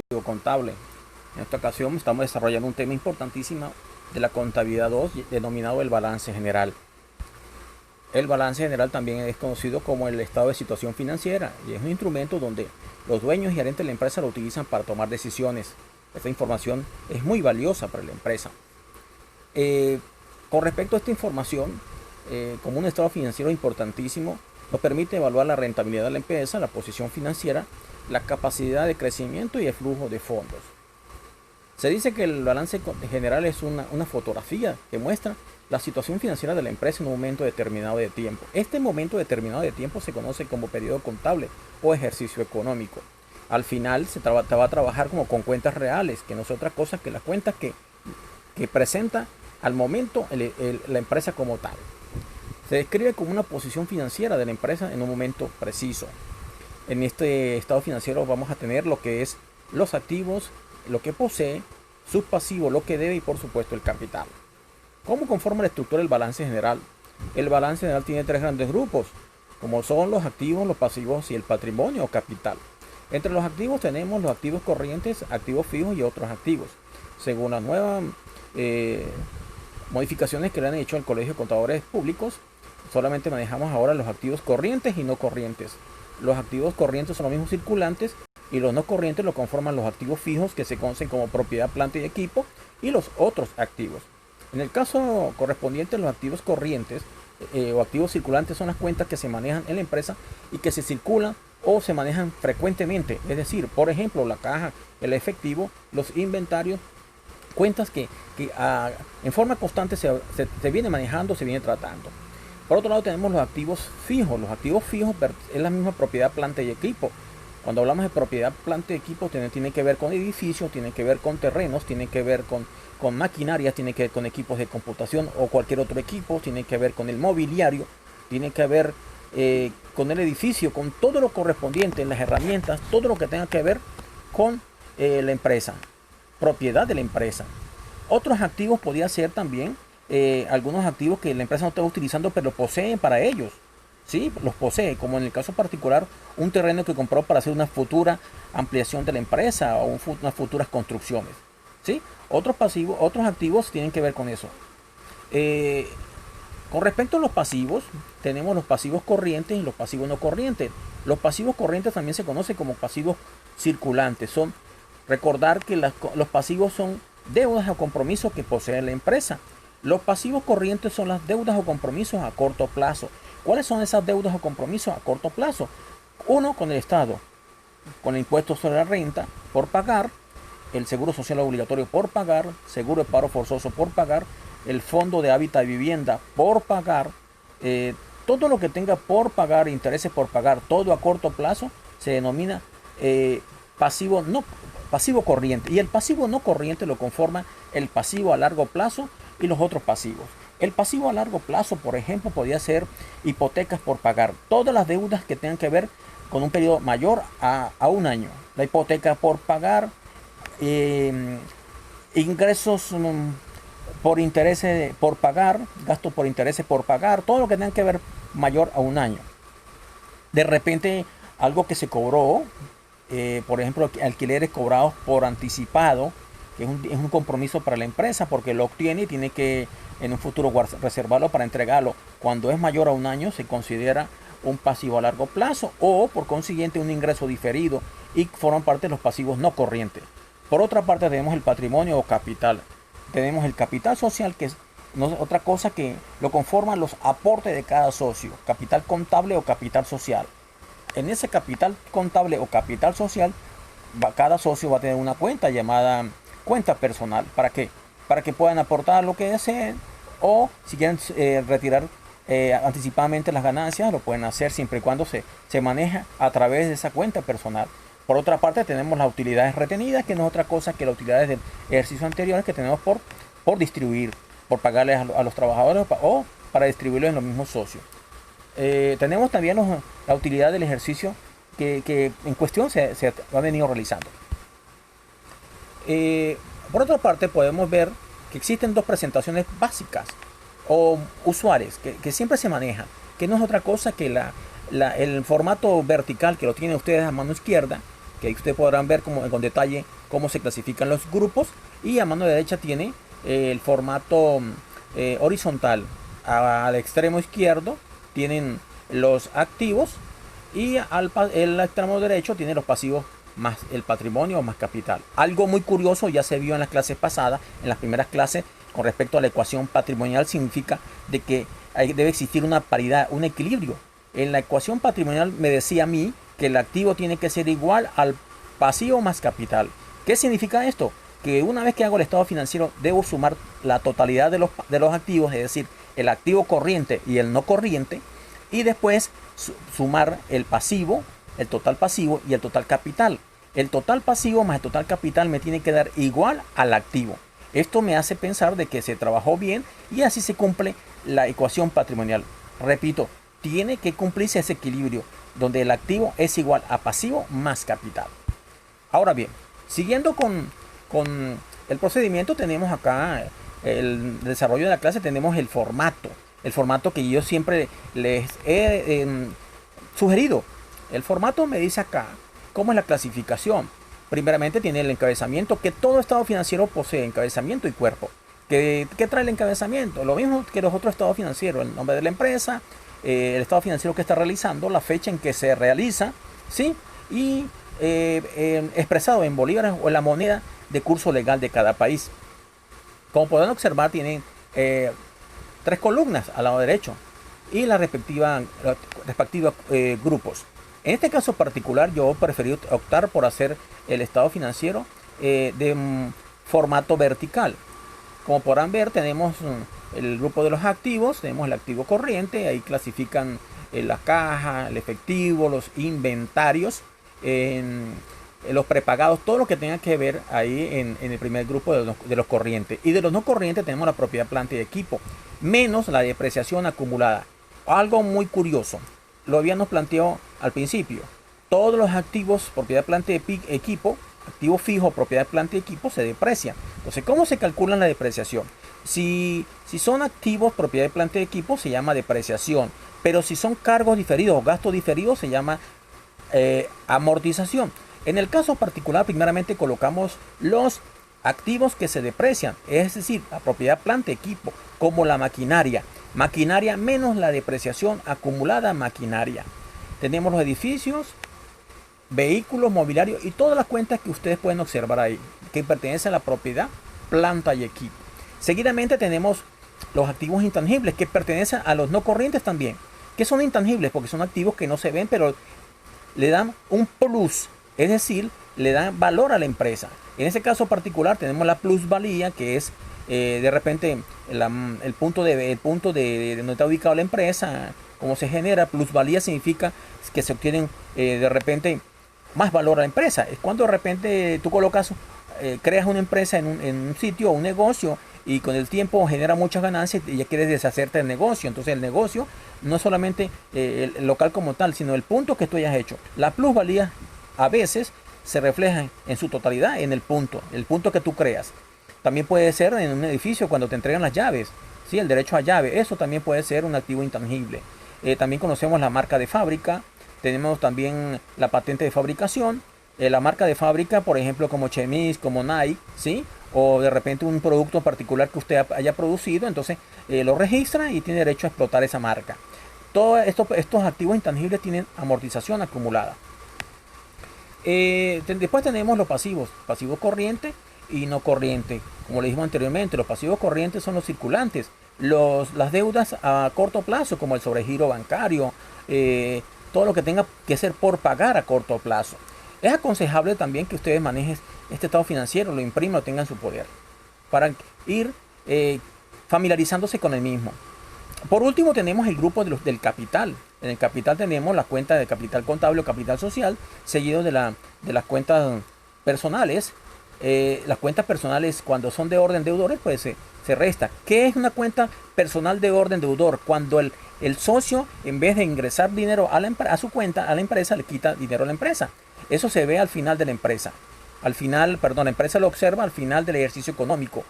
contable. En esta ocasión estamos desarrollando un tema importantísimo de la contabilidad 2 denominado el balance general. El balance general también es conocido como el estado de situación financiera y es un instrumento donde los dueños y gerentes de la empresa lo utilizan para tomar decisiones. Esta información es muy valiosa para la empresa. Con respecto a esta información, como un estado financiero importantísimo, nos permite evaluar la rentabilidad de la empresa, la posición financiera, la capacidad de crecimiento y el flujo de fondos. Se dice que el balance general es una fotografía que muestra la situación financiera de la empresa en un momento determinado de tiempo. Este momento determinado de tiempo se conoce como periodo contable o ejercicio económico. Al final se va a trabajar como con cuentas reales, que no es otra cosa que las cuentas que presenta al momento la empresa como tal. Se describe como una posición financiera de la empresa en un momento preciso. En este estado financiero vamos a tener lo que es los activos, lo que posee, sus pasivos, lo que debe y por supuesto el capital. ¿Cómo conforma la estructura del balance general? El balance general tiene tres grandes grupos, como son los activos, los pasivos y el patrimonio o capital. Entre los activos tenemos los activos corrientes, activos fijos y otros activos. Según las nuevas modificaciones que le han hecho al Colegio de Contadores Públicos, solamente manejamos ahora los activos corrientes y no corrientes. Los activos corrientes son los mismos circulantes y los no corrientes lo conforman los activos fijos que se conocen como propiedad, planta y equipo y los otros activos. En el caso correspondiente a los activos corrientes o activos circulantes son las cuentas que se manejan en la empresa y que se circulan o se manejan frecuentemente. Es decir, por ejemplo, la caja, el efectivo, los inventarios, cuentas que en forma constante se viene manejando, se viene tratando. Por otro lado tenemos los activos fijos. Los activos fijos es la misma propiedad, planta y equipo. Cuando hablamos de propiedad, planta y equipo, tiene que ver con edificios, tiene que ver con terrenos, tiene que ver con maquinarias, tiene que ver con equipos de computación o cualquier otro equipo, tiene que ver con el mobiliario, tiene que ver con el edificio, con todo lo correspondiente, las herramientas, todo lo que tenga que ver con la empresa, propiedad de la empresa. Otros activos podría ser también algunos activos que la empresa no está utilizando, pero poseen para ellos. Sí, los posee, como en el caso particular, un terreno que compró para hacer una futura ampliación de la empresa o unas futuras construcciones. ¿Sí? Otros pasivos, otros activos tienen que ver con eso. Con respecto a los pasivos, tenemos los pasivos corrientes y los pasivos no corrientes. Los pasivos corrientes también se conocen como pasivos circulantes. Recordar que los pasivos son deudas o compromisos que posee la empresa. Los pasivos corrientes son las deudas o compromisos a corto plazo. ¿Cuáles son esas deudas o compromisos a corto plazo? Uno, con el Estado, con el impuesto sobre la renta por pagar, el seguro social obligatorio por pagar, seguro de paro forzoso por pagar, el fondo de hábitat y vivienda por pagar, todo lo que tenga por pagar, intereses por pagar, todo a corto plazo, se denomina pasivo corriente. Y el pasivo no corriente lo conforma el pasivo a largo plazo y los otros pasivos. El pasivo a largo plazo, por ejemplo, podría ser hipotecas por pagar. Todas las deudas que tengan que ver con un periodo mayor a un año. La hipoteca por pagar, ingresos por intereses por pagar, gastos por intereses por pagar, todo lo que tenga que ver mayor a un año. De repente, algo que se cobró, por ejemplo, alquileres cobrados por anticipado, que es un compromiso para la empresa porque lo obtiene y tiene que en un futuro reservarlo para entregarlo. Cuando es mayor a un año se considera un pasivo a largo plazo o por consiguiente un ingreso diferido y forman parte de los pasivos no corrientes. Por otra parte tenemos el patrimonio o capital. Tenemos el capital social, que es otra cosa que lo conforman los aportes de cada socio, capital contable o capital social. En ese capital contable o capital social cada socio va a tener una cuenta llamada cuenta personal. ¿Para qué? Para que puedan aportar lo que deseen o si quieren retirar anticipadamente las ganancias, lo pueden hacer siempre y cuando se maneja a través de esa cuenta personal. Por otra parte tenemos las utilidades retenidas, que no es otra cosa que las utilidades del ejercicio anteriores que tenemos por distribuir, por pagarles a los trabajadores o para distribuirlos en los mismos socios. Tenemos también la utilidad del ejercicio que en cuestión se ha venido realizando. Por otra parte podemos ver que existen dos presentaciones básicas o usuarias que siempre se manejan, que no es otra cosa que el formato vertical que lo tienen ustedes a mano izquierda, que ahí ustedes podrán ver con detalle cómo se clasifican los grupos, y a mano derecha tiene el formato horizontal. Al extremo izquierdo tienen los activos y el extremo derecho tiene los pasivos más el patrimonio más capital. Algo muy curioso ya se vio en las clases pasadas, en las primeras clases, con respecto a la ecuación patrimonial, significa de que debe existir una paridad, un equilibrio. En la ecuación patrimonial me decía a mí que el activo tiene que ser igual al pasivo más capital. ¿Qué significa esto? Que una vez que hago el estado financiero debo sumar la totalidad de los activos, es decir, el activo corriente y el no corriente, y después sumar el pasivo, el total pasivo y el total capital. El total pasivo más el total capital me tiene que dar igual al activo. Esto me hace pensar de que se trabajó bien y así se cumple la ecuación patrimonial. Repito, tiene que cumplirse ese equilibrio donde el activo es igual a pasivo más capital. Ahora bien, siguiendo con el procedimiento, tenemos acá el desarrollo de la clase, tenemos el formato que yo siempre les he sugerido. El formato me dice acá cómo es la clasificación. Primeramente tiene el encabezamiento, que todo estado financiero posee encabezamiento y cuerpo. ¿Qué trae el encabezamiento? Lo mismo que los otros estados financieros: el nombre de la empresa, el estado financiero que está realizando, la fecha en que se realiza, ¿sí? Y expresado en bolívares o en la moneda de curso legal de cada país. Como podrán observar, tienen 3 columnas al lado derecho y las respectivas grupos. En este caso particular, yo preferí optar por hacer el estado financiero de formato vertical. Como podrán ver, tenemos el grupo de los activos, tenemos el activo corriente, ahí clasifican la caja, el efectivo, los inventarios, los prepagados, todo lo que tenga que ver ahí en el primer grupo de los corrientes. Y de los no corrientes tenemos la propiedad, planta y equipo, menos la depreciación acumulada. Algo muy curioso, lo habíamos planteado al principio: todos los activos, propiedad, planta y equipo, activo fijo, propiedad, planta y equipo, se deprecian. Entonces, ¿cómo se calcula la depreciación? Si son activos, propiedad, planta y equipo, se llama depreciación. Pero si son cargos diferidos o gastos diferidos, se llama amortización. En el caso particular, primeramente colocamos los activos que se deprecian, es decir, la propiedad, planta, equipo, como la maquinaria menos la depreciación acumulada maquinaria. Tenemos los edificios, vehículos, mobiliario y todas las cuentas que ustedes pueden observar ahí, que pertenecen a la propiedad, planta y equipo. Seguidamente tenemos los activos intangibles, que pertenecen a los no corrientes también, que son intangibles porque son activos que no se ven, pero le dan un plus, es decir, le dan valor a la empresa. En ese caso particular tenemos la plusvalía, que es de repente el punto de donde está ubicada la empresa, cómo se genera. Plusvalía significa que se obtienen de repente más valor a la empresa. Es cuando de repente tú colocas, creas una empresa en un sitio o un negocio, y con el tiempo genera muchas ganancias y ya quieres deshacerte del negocio. Entonces el negocio no es solamente el local como tal, sino el punto que tú hayas hecho. La plusvalía a veces se refleja en su totalidad en el punto que tú creas. También puede ser en un edificio cuando te entregan las llaves, ¿sí? El derecho a llave, eso también puede ser un activo intangible. También conocemos la marca de fábrica, tenemos también la patente de fabricación, la marca de fábrica, por ejemplo, como Chemis, como Nike, ¿sí? O de repente un producto particular que usted haya producido, entonces lo registra y tiene derecho a explotar esa marca. Todos estos activos intangibles tienen amortización acumulada. Después tenemos los pasivos corrientes y no corrientes. Como le dijimos anteriormente, los pasivos corrientes son los circulantes, las deudas a corto plazo, como el sobregiro bancario, todo lo que tenga que ser por pagar a corto plazo. Es aconsejable también que ustedes manejen este estado financiero, lo impriman, lo tengan en su poder, para ir familiarizándose con el mismo. Por último, tenemos el grupo del capital. En el capital tenemos la cuenta de capital contable o capital social, seguido de las cuentas personales. Las cuentas personales, cuando son de orden deudores, pues se resta. ¿Qué es una cuenta personal de orden deudor? Cuando el socio, en vez de ingresar dinero a su cuenta, a la empresa, le quita dinero a la empresa. Eso se ve al final de la empresa. La empresa lo observa al final del ejercicio económico.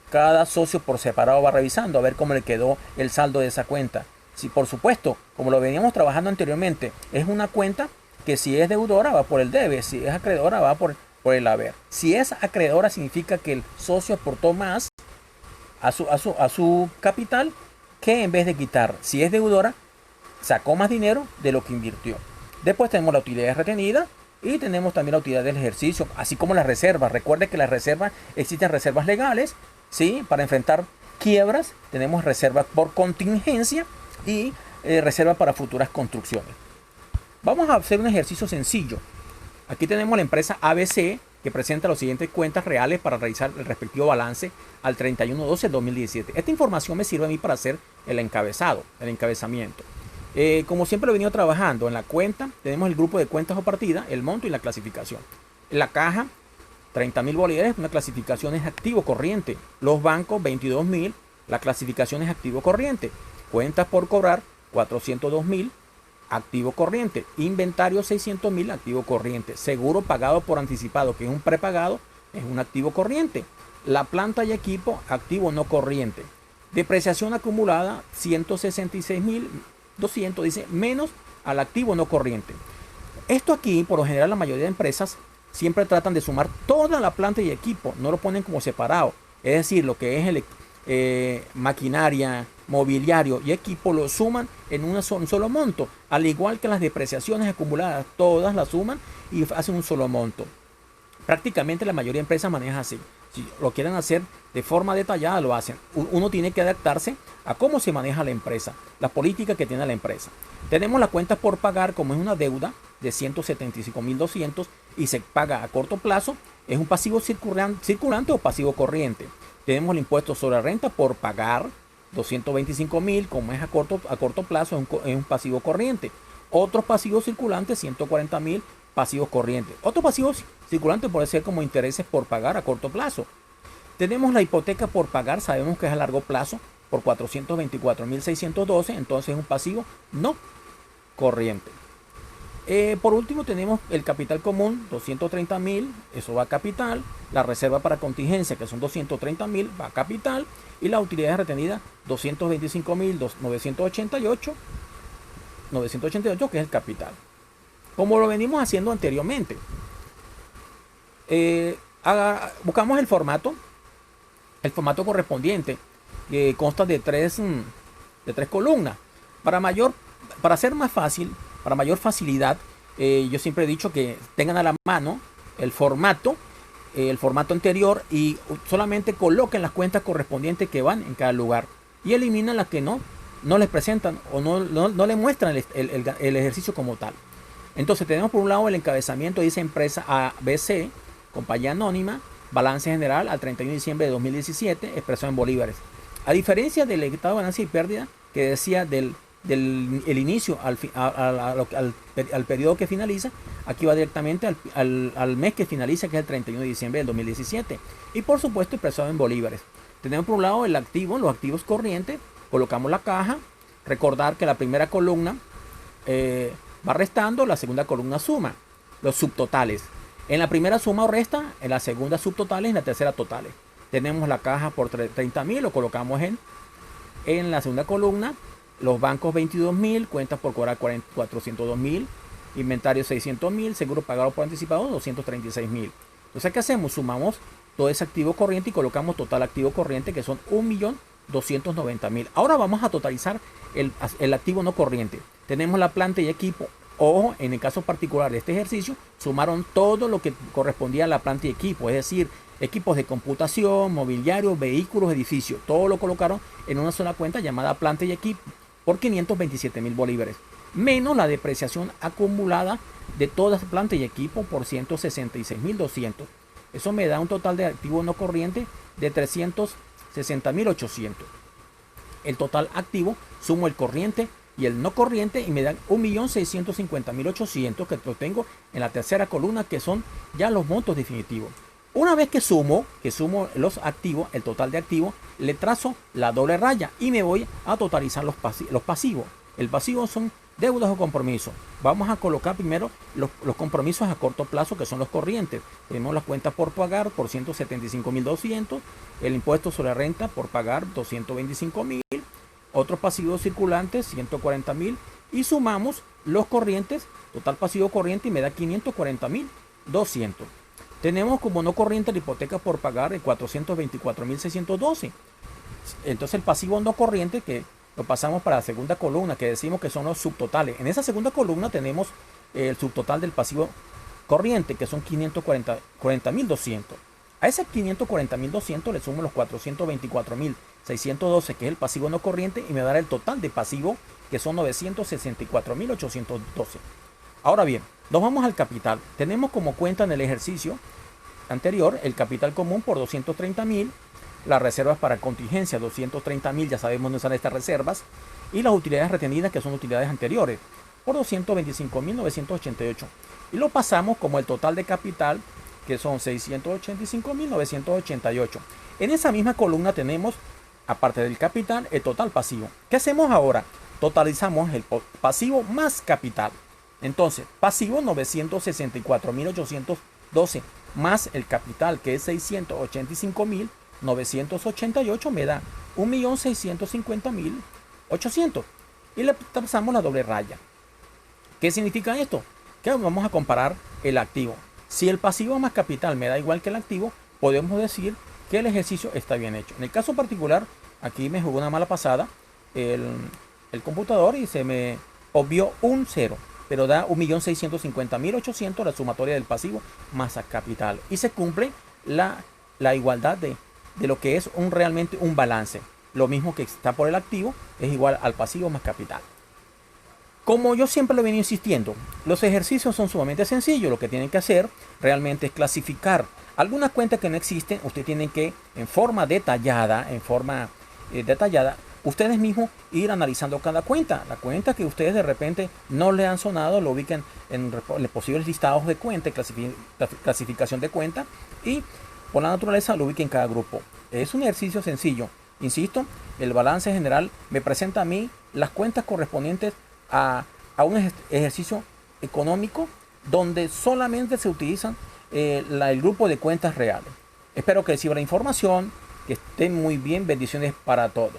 Cada socio por separado va revisando a ver cómo le quedó el saldo de esa cuenta. Si, por supuesto, como lo veníamos trabajando anteriormente, es una cuenta que si es deudora va por el debe, si es acreedora va por por el haber. Si es acreedora, significa que el socio aportó más a su capital que en vez de quitar. Si es deudora, sacó más dinero de lo que invirtió. Después tenemos la utilidad retenida y tenemos también la utilidad del ejercicio, así como las reservas. Recuerde que las reservas, existen reservas legales, ¿sí? Para enfrentar quiebras. Tenemos reservas por contingencia y reserva para futuras construcciones. Vamos a hacer un ejercicio sencillo. Aquí tenemos la empresa ABC, que presenta las siguientes cuentas reales para realizar el respectivo balance al 31/12/2017. Esta información me sirve a mí para hacer el encabezamiento. Como siempre lo he venido trabajando, en la cuenta tenemos el grupo de cuentas o partida, el monto y la clasificación. En la caja, 30.000 bolívares, una clasificación es activo corriente. Los bancos, 22.000, la clasificación es activo corriente. Cuentas por cobrar, 402.000, activo corriente. Inventario, 600.000, activo corriente. Seguro pagado por anticipado, que es un prepagado, es un activo corriente. La planta y equipo, activo no corriente. Depreciación acumulada, 166.200, dice, menos al activo no corriente. Esto aquí, por lo general, la mayoría de empresas siempre tratan de sumar toda la planta y equipo, no lo ponen como separado. Es decir, lo que es maquinaria, mobiliario y equipo lo suman en un solo monto, al igual que las depreciaciones acumuladas, todas las suman y hacen un solo monto. Prácticamente la mayoría de empresas maneja así. Si lo quieren hacer de forma detallada, lo hacen. Uno tiene que adaptarse a cómo se maneja la empresa, la política que tiene la empresa. Tenemos la cuenta por pagar, como es una deuda de 175.200 y se paga a corto plazo, es un pasivo circulante o pasivo corriente. Tenemos el impuesto sobre la renta por pagar, 225.000, como es a corto plazo, es un pasivo corriente. Otros pasivos circulantes, 140.000, pasivos corrientes. Otros pasivos circulantes puede ser como intereses por pagar a corto plazo. Tenemos la hipoteca por pagar, sabemos que es a largo plazo, por 424.612, entonces es un pasivo no corriente. Por último tenemos el capital común, 230.000, eso va a capital. La reserva para contingencia, que son 230.000, va a capital. Y la utilidad retenida, 225.988, que es el capital. Como lo venimos haciendo anteriormente. Buscamos el formato correspondiente, que consta de tres columnas. Para ser más fácil, para mayor facilidad, yo siempre he dicho que tengan a la mano el formato anterior y solamente coloquen las cuentas correspondientes que van en cada lugar y eliminan las que no les presentan o no les muestran el ejercicio como tal. Entonces tenemos por un lado el encabezamiento, dice empresa ABC, compañía anónima, balance general al 31 de diciembre de 2017, expresado en bolívares. A diferencia del estado de ganancia y pérdida que decía del inicio al periodo que finaliza, aquí va directamente al mes que finaliza, que es el 31 de diciembre del 2017. Y por supuesto expresado en bolívares. Tenemos por un lado el activo, los activos corrientes, colocamos la caja, recordar que la primera columna va restando, la segunda columna suma, los subtotales. En la primera suma o resta, en la segunda subtotales, en la tercera totales. Tenemos la caja por 30.000, lo colocamos en la segunda columna. Los bancos 22.000, cuentas por cobrar 402.000, inventario 600.000, seguro pagado por anticipado 236.000. Entonces, ¿qué hacemos? Sumamos todo ese activo corriente y colocamos total activo corriente, que son 1.290.000. Ahora vamos a totalizar el activo no corriente. Tenemos la planta y equipo. Ojo, en el caso particular de este ejercicio, sumaron todo lo que correspondía a la planta y equipo, es decir, equipos de computación, mobiliario, vehículos, edificios. Todo lo colocaron en una sola cuenta llamada planta y equipo por 527.000 bolívares, menos la depreciación acumulada de toda esa planta y equipo por 166.200. Eso me da un total de activo no corriente de 360.800. El total activo, sumo el corriente y el no corriente y me dan 1.650.800, que lo tengo en la tercera columna, que son ya los montos definitivos. Una vez que sumo los activos, el total de activos, le trazo la doble raya y me voy a totalizar los pasivos. El pasivo son deudas o compromisos. Vamos a colocar primero los compromisos a corto plazo, que son los corrientes. Tenemos las cuentas por pagar por 175.200, el impuesto sobre la renta por pagar 225.000, otros pasivos circulantes 140.000 y sumamos los corrientes, total pasivo corriente, y me da 540.200. Tenemos como no corriente la hipoteca por pagar de 424.612. Entonces el pasivo no corriente, que lo pasamos para la segunda columna, que decimos que son los subtotales. En esa segunda columna tenemos el subtotal del pasivo corriente, que son 540.200. A ese 540.200 le sumo los 424.612, que es el pasivo no corriente, y me dará el total de pasivo, que son 964.812. Ahora bien, nos vamos al capital. Tenemos como cuenta en el ejercicio anterior el capital común por 230.000, las reservas para contingencia 230.000, ya sabemos dónde están estas reservas, y las utilidades retenidas, que son utilidades anteriores, por 225.988. Y lo pasamos como el total de capital, que son 685.988. En esa misma columna tenemos, aparte del capital, el total pasivo. ¿Qué hacemos ahora? Totalizamos el pasivo más capital. Entonces, pasivo 964.812 más el capital, que es 685.988, me da 1.650.800. Y le pasamos la doble raya. ¿Qué significa esto? Que vamos a comparar el activo. Si el pasivo más capital me da igual que el activo, podemos decir que el ejercicio está bien hecho. En el caso particular, aquí me jugó una mala pasada el computador y se me obvió un 0. Pero da 1.650.800 la sumatoria del pasivo más el capital. Y se cumple la igualdad de lo que es realmente un balance. Lo mismo que está por el activo es igual al pasivo más capital. Como yo siempre lo he venido insistiendo, los ejercicios son sumamente sencillos. Lo que tienen que hacer realmente es clasificar algunas cuentas que no existen. Usted tiene que, en forma detallada, ustedes mismos ir analizando cada cuenta. La cuenta que ustedes de repente no le han sonado, lo ubiquen en posibles listados de cuenta, clasificación de cuenta, y por la naturaleza lo ubiquen en cada grupo. Es un ejercicio sencillo. Insisto, el balance general me presenta a mí las cuentas correspondientes a un ejercicio económico donde solamente se utilizan el grupo de cuentas reales. Espero que les sirva la información, que estén muy bien, bendiciones para todos.